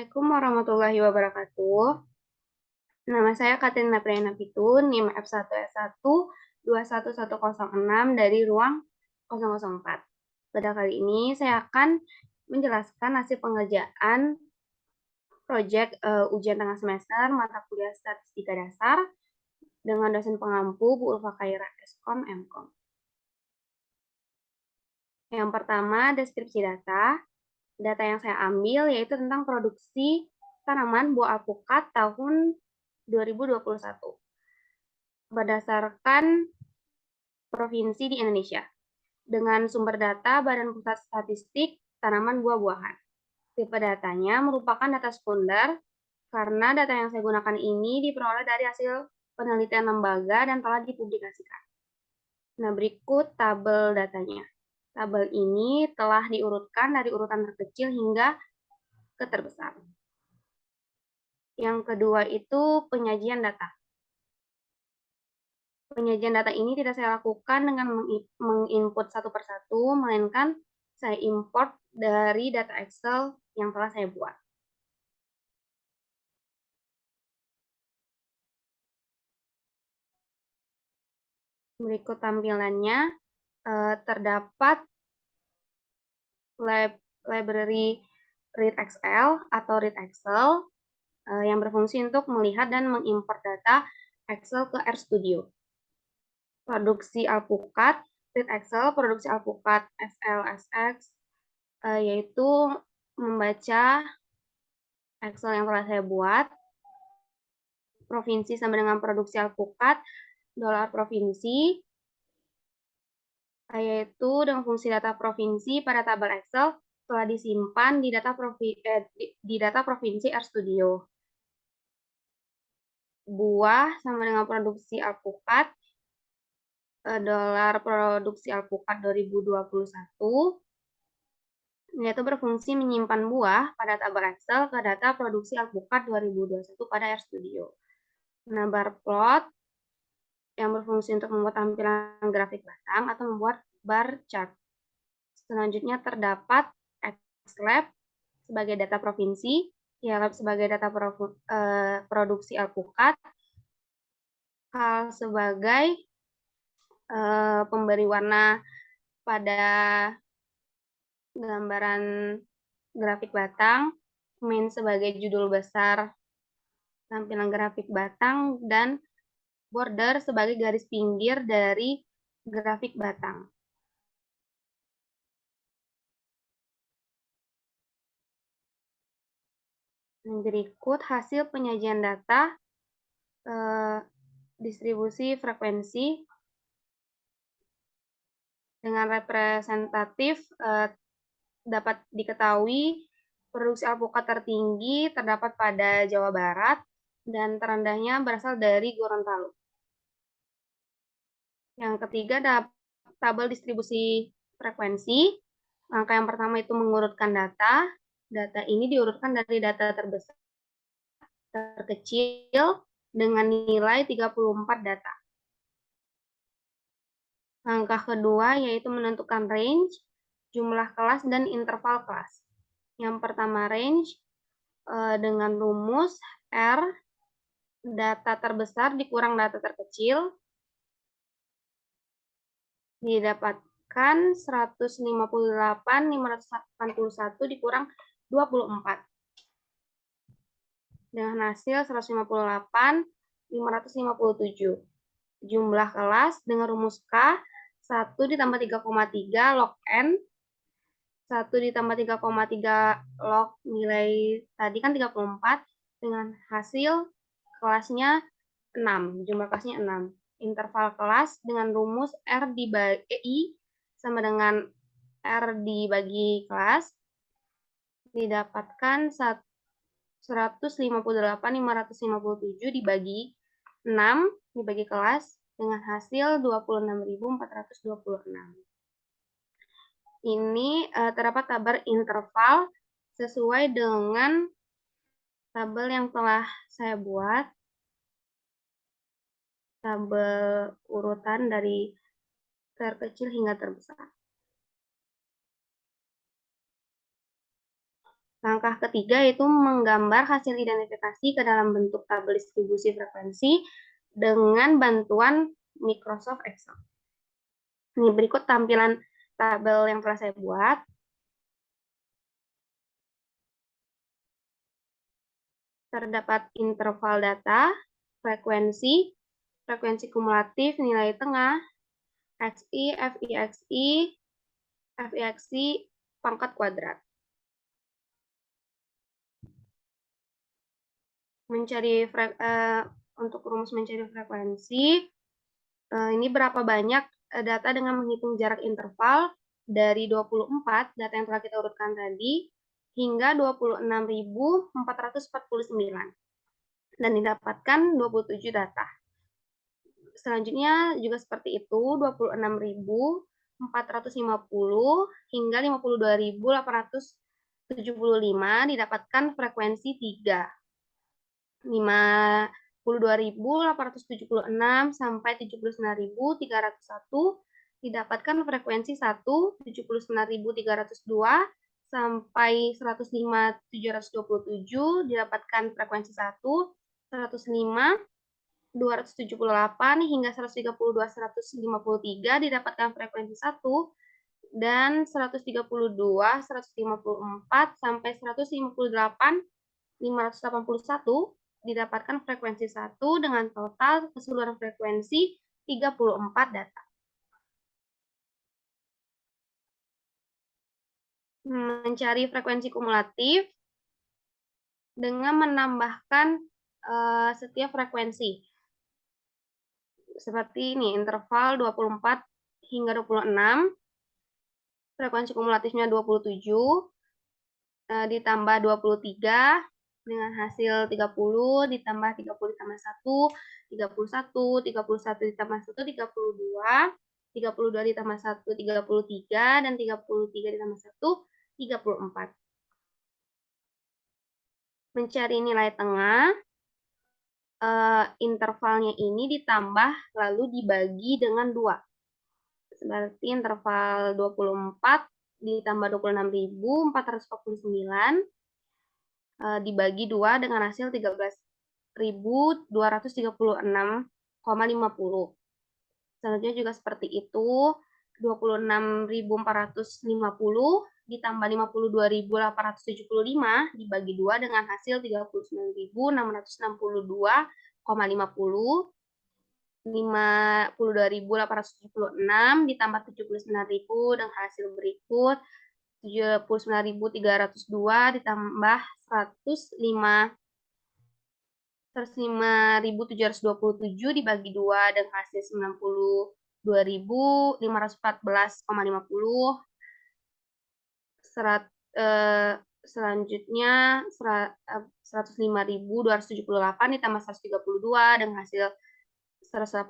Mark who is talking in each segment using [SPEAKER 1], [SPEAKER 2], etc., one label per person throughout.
[SPEAKER 1] Assalamualaikum warahmatullahi wabarakatuh. Nama saya Katrina Priana Pitun, NIM F1S1 21106 dari ruang 004. Pada kali ini saya akan menjelaskan hasil pengerjaan proyek ujian tengah semester mata kuliah Statistika Dasar dengan dosen pengampu Bu Ulfa Khaira Eskom Mkom. Yang pertama, deskripsi data. Data yang saya ambil yaitu tentang produksi tanaman buah alpukat tahun 2021 berdasarkan provinsi di Indonesia dengan sumber data Badan Pusat Statistik Tanaman Buah-buahan. Tipe datanya merupakan data sekunder karena data yang saya gunakan ini diperoleh dari hasil penelitian lembaga dan telah dipublikasikan. Nah, berikut tabel datanya. Tabel ini telah diurutkan dari urutan terkecil hingga ke terbesar. Yang kedua itu penyajian data. Penyajian data ini tidak saya lakukan dengan menginput satu persatu, melainkan saya import dari data Excel yang telah saya buat. Berikut tampilannya, terdapat library Read Excel atau Read Excel yang berfungsi untuk melihat dan mengimport data Excel ke RStudio. Produksi alpukat, Read Excel, produksi alpukat SLSX, yaitu membaca Excel yang telah saya buat. Provinsi sama dengan produksi alpukat, dolar provinsi, yaitu dengan fungsi data provinsi pada tabel Excel telah disimpan di data provinsi RStudio. Buah sama dengan produksi alpukat, dolar produksi alpukat 2021, yaitu berfungsi menyimpan buah pada tabel Excel ke data produksi alpukat 2021 pada RStudio. Nah, bar plot yang berfungsi untuk membuat tampilan grafik batang atau membuat bar chart. Selanjutnya terdapat XLab sebagai data provinsi, YLab sebagai data produksi alpukat, HAL sebagai pemberi warna pada gambaran grafik batang, main sebagai judul besar tampilan grafik batang, dan border sebagai garis pinggir dari grafik batang. Berikut hasil penyajian data distribusi frekuensi dengan representatif dapat diketahui produksi alpukat tertinggi terdapat pada Jawa Barat dan terendahnya berasal dari Gorontalo. Yang ketiga, tabel distribusi frekuensi. Langkah yang pertama itu mengurutkan data. Data ini diurutkan dari data terbesar terkecil dengan nilai 34 data. Langkah kedua yaitu menentukan range, jumlah kelas, dan interval kelas. Yang pertama range dengan rumus R, data terbesar dikurang data terkecil, didapatkan 158.581 dikurang 24. Dengan hasil 158.557. Jumlah kelas dengan rumus K, 1 ditambah 3,3 log N, 1 ditambah 3,3 log nilai tadi kan 34, dengan hasil kelasnya 6, jumlah kelasnya 6. Interval kelas dengan rumus R dibagi I sama dengan R dibagi kelas, didapatkan 158.557 dibagi 6 dibagi kelas dengan hasil 26.426. Ini terdapat tabel interval sesuai dengan tabel yang telah saya buat, tabel urutan dari terkecil hingga terbesar. Langkah ketiga yaitu menggambar hasil identifikasi ke dalam bentuk tabel distribusi frekuensi dengan bantuan Microsoft Excel. Ini berikut tampilan tabel yang telah saya buat. Terdapat interval data, frekuensi, frekuensi kumulatif, nilai tengah, XI, FIXI, FIXI, pangkat kuadrat. Untuk rumus mencari frekuensi, ini berapa banyak data dengan menghitung jarak interval dari 24 data yang telah kita urutkan tadi hingga 26.449 dan didapatkan 27 data. Selanjutnya juga seperti itu, 26.450 hingga 52.875 didapatkan frekuensi 3. 52.876 sampai 79.301 didapatkan frekuensi 1, 79.302 sampai 105.727 didapatkan frekuensi 1, 105 278 hingga 132.153 didapatkan frekuensi 1 dan 132 154 sampai 158 581 didapatkan frekuensi 1 dengan total keseluruhan frekuensi 34 data. Mencari frekuensi kumulatif dengan menambahkan setiap frekuensi. Seperti ini, interval 24 hingga 26, frekuensi kumulatifnya 27, ditambah 23, dengan hasil 30, ditambah 30 ditambah 1, 31, 31 ditambah 1, 32, 32 ditambah 1, 33, dan 33 ditambah 1, 34. Mencari nilai tengah, intervalnya ini ditambah lalu dibagi dengan 2. Berarti interval 24 ditambah 26.449 dibagi 2 dengan hasil 13.236,50. Selanjutnya juga seperti itu, 26.450 ditambah 52.875 dibagi 2 dengan hasil 39.662,50. 52.876 ditambah 79.000 dengan hasil berikut 79.302 ditambah 105.727 dibagi 2 dengan hasil 92.514,50. Selanjutnya 105.278 ditambah 132 dengan hasil 118.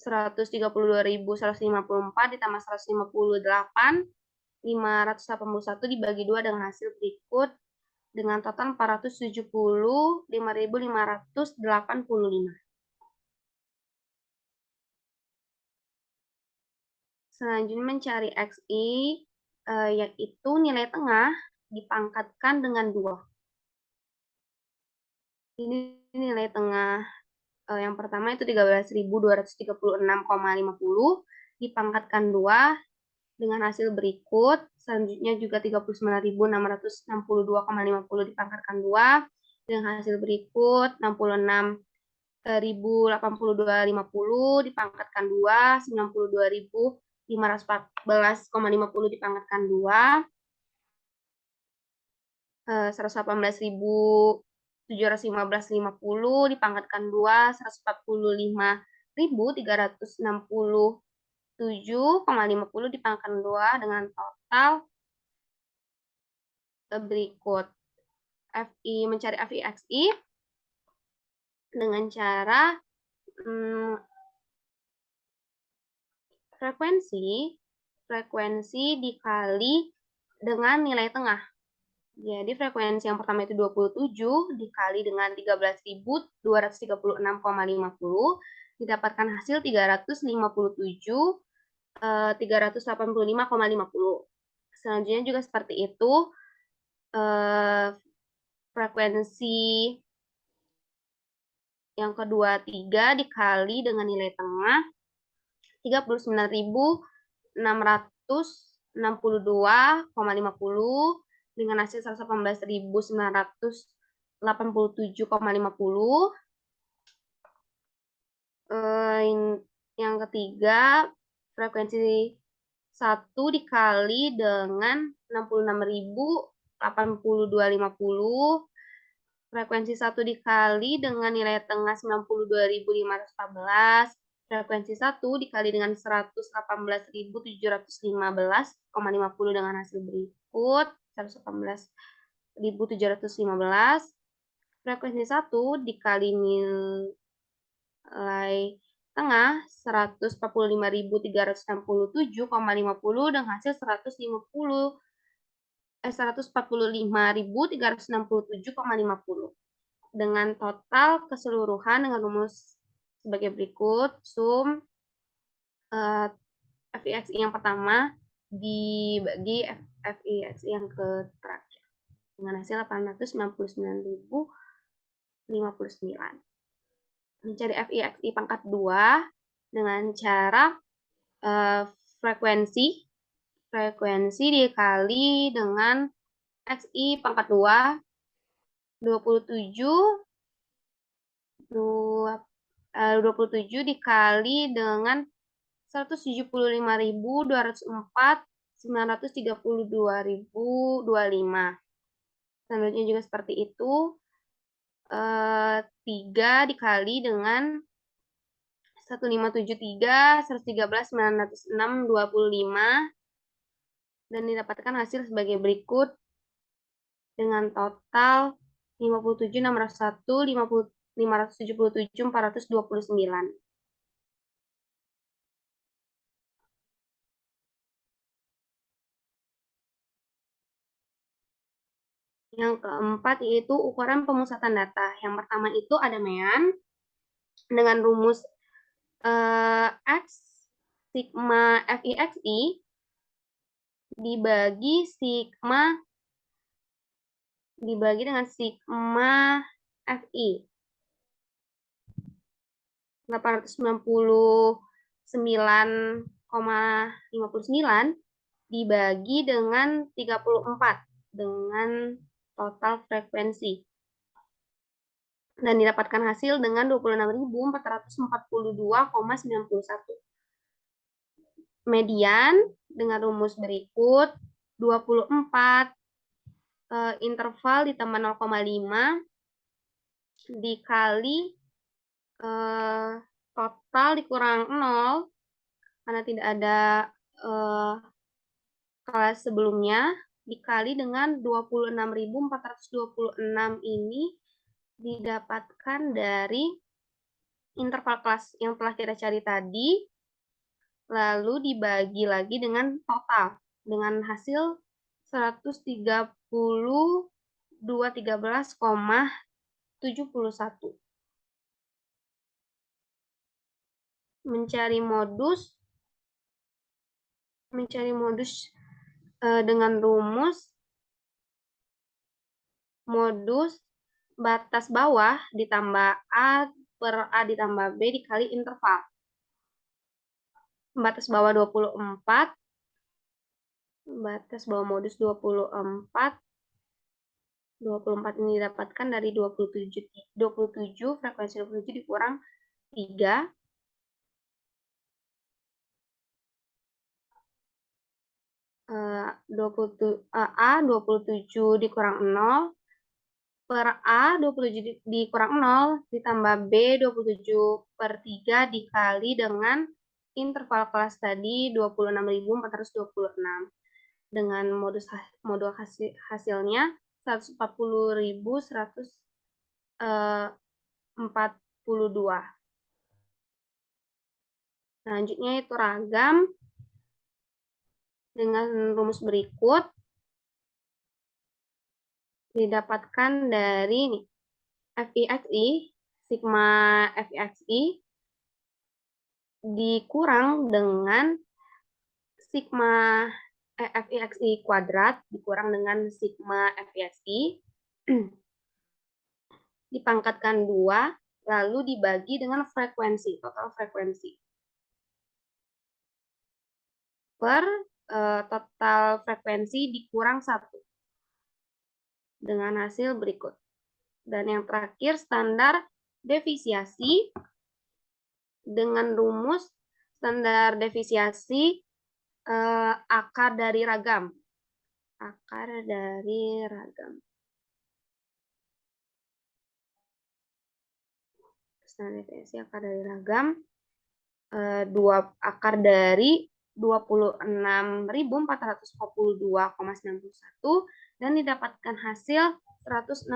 [SPEAKER 1] 132.154 ditambah 158, 581 dibagi 2 dengan hasil berikut dengan total 475.585. Selanjutnya mencari XI, yaitu nilai tengah dipangkatkan dengan 2. Ini nilai tengah yang pertama itu 13.236,50 dipangkatkan 2 dengan hasil berikut. Selanjutnya juga 39.662,50 dipangkatkan 2 dengan hasil berikut. 66.082,50 dipangkatkan 2, 92.514,50 dipangkatkan 2, 118.715,50 dipangkatkan 2, 145.367,50 dipangkatkan 2 dengan total berikut. Mencari FIXI dengan cara frekuensi dikali dengan nilai tengah. Jadi frekuensi yang pertama itu 27 dikali dengan 13.236,50 didapatkan hasil 385,50. Selanjutnya juga seperti itu, frekuensi yang kedua 3 dikali dengan nilai tengah 39.662,50 dengan hasil 118.987,50. Yang ketiga, frekuensi 1 dikali dengan 66.082,50. Frekuensi 1 dikali dengan nilai tengah 92.514. Frekuensi 1 dikali dengan 118.715,50 dengan hasil berikut 118.715. Frekuensi 1 dikali nilai tengah 145.367,50 dengan hasil 145.367,50 dengan total keseluruhan dengan rumus sebagai berikut. Sum FIXI yang pertama dibagi FIXI yang terakhir dengan hasil 899.059. Mencari FIXI pangkat 2 dengan cara frekuensi dikali dengan XI pangkat 2 27 dikali dengan 175.204.932.025. Selanjutnya juga seperti itu. 3 dikali dengan 1.573.113.906.25 dan didapatkan hasil sebagai berikut dengan total 57.601, 577.429. Yang keempat yaitu ukuran pemusatan data. Yang pertama itu ada MEAN dengan rumus X sigma FIXI dibagi dengan sigma FI 899,59 dibagi dengan 34 dengan total frekuensi dan didapatkan hasil dengan 26.442,91. Median dengan rumus berikut 24 interval ditambah 0,5 dikali total dikurang 0 karena tidak ada kelas sebelumnya dikali dengan 26.426 ini didapatkan dari interval kelas yang telah kita cari tadi, lalu dibagi lagi dengan total dengan hasil 130.213,71. Mencari modus dengan rumus batas bawah ditambah A per A ditambah B dikali interval. Batas bawah 24, batas bawah modus 24 ini didapatkan dari 27 frekuensi 27 dikurang 3 A 27 dikurang 0 per A 27 dikurang 0 ditambah B 27 per 3 dikali dengan interval kelas tadi 26.426 dengan modul hasilnya 140.142. Selanjutnya itu ragam dengan rumus berikut didapatkan dari FIXI sigma FIXI dikurang dengan sigma FIXI kuadrat dikurang dengan sigma FIXI dipangkatkan 2 lalu dibagi dengan frekuensi, total frekuensi. Per total frekuensi dikurang 1 dengan hasil berikut. Dan yang terakhir standar defisiasi dengan rumus standar defisiasi akar dari ragam. Akar dari ragam. Standar defisiasi akar dari ragam. Akar dari 26.442,91 dan didapatkan hasil 162,61.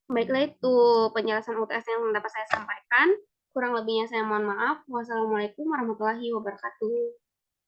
[SPEAKER 1] Baiklah, itu penjelasan UTS yang dapat saya sampaikan. Kurang lebihnya saya mohon maaf. Wassalamualaikum warahmatullahi wabarakatuh.